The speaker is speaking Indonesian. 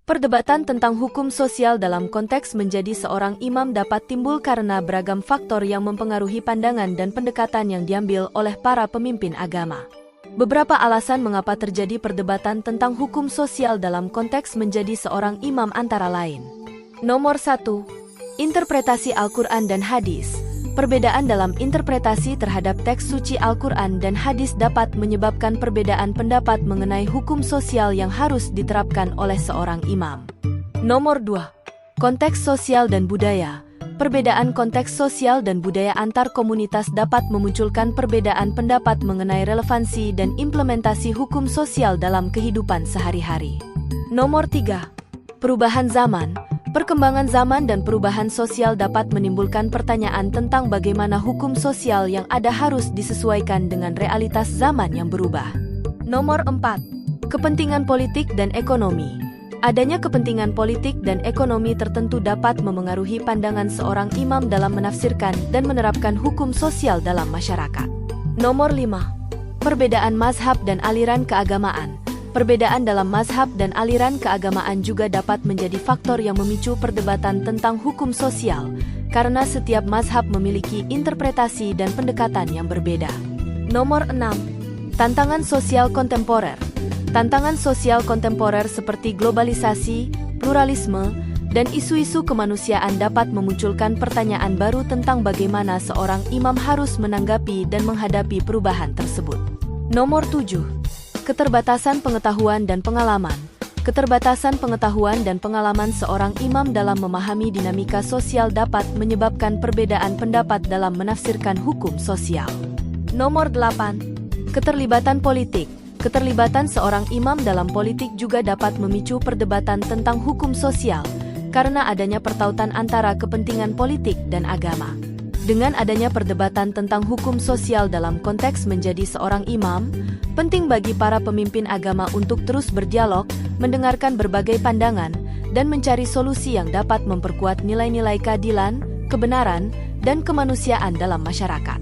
Perdebatan tentang hukum sosial dalam konteks menjadi seorang imam dapat timbul karena beragam faktor yang mempengaruhi pandangan dan pendekatan yang diambil oleh para pemimpin agama. Beberapa alasan mengapa terjadi perdebatan tentang hukum sosial dalam konteks menjadi seorang imam antara lain. Nomor 1. Interpretasi Al-Quran dan Hadis. Perbedaan dalam interpretasi terhadap teks suci Al-Quran dan hadis dapat menyebabkan perbedaan pendapat mengenai hukum sosial yang harus diterapkan oleh seorang imam. Nomor 2. Konteks sosial dan budaya. Perbedaan konteks sosial dan budaya antar komunitas dapat memunculkan perbedaan pendapat mengenai relevansi dan implementasi hukum sosial dalam kehidupan sehari-hari. Nomor 3. Perubahan zaman. Perkembangan zaman dan perubahan sosial dapat menimbulkan pertanyaan tentang bagaimana hukum sosial yang ada harus disesuaikan dengan realitas zaman yang berubah. Nomor 4. Kepentingan politik dan ekonomi. Adanya kepentingan politik dan ekonomi tertentu dapat memengaruhi pandangan seorang imam dalam menafsirkan dan menerapkan hukum sosial dalam masyarakat. Nomor 5. Perbedaan mazhab dan aliran keagamaan. Perbedaan dalam mazhab dan aliran keagamaan juga dapat menjadi faktor yang memicu perdebatan tentang hukum sosial, karena setiap mazhab memiliki interpretasi dan pendekatan yang berbeda. Nomor 6. Tantangan sosial kontemporer. Tantangan sosial kontemporer seperti globalisasi, pluralisme, dan isu-isu kemanusiaan dapat memunculkan pertanyaan baru tentang bagaimana seorang imam harus menanggapi dan menghadapi perubahan tersebut. Nomor 7. Keterbatasan pengetahuan dan pengalaman. Keterbatasan pengetahuan dan pengalaman seorang imam dalam memahami dinamika sosial dapat menyebabkan perbedaan pendapat dalam menafsirkan hukum sosial. Nomor 8. Keterlibatan politik. Keterlibatan seorang imam dalam politik juga dapat memicu perdebatan tentang hukum sosial, karena adanya pertautan antara kepentingan politik dan agama. Dengan adanya perdebatan tentang hukum sosial dalam konteks menjadi seorang imam, penting bagi para pemimpin agama untuk terus berdialog, mendengarkan berbagai pandangan, dan mencari solusi yang dapat memperkuat nilai-nilai keadilan, kebenaran, dan kemanusiaan dalam masyarakat.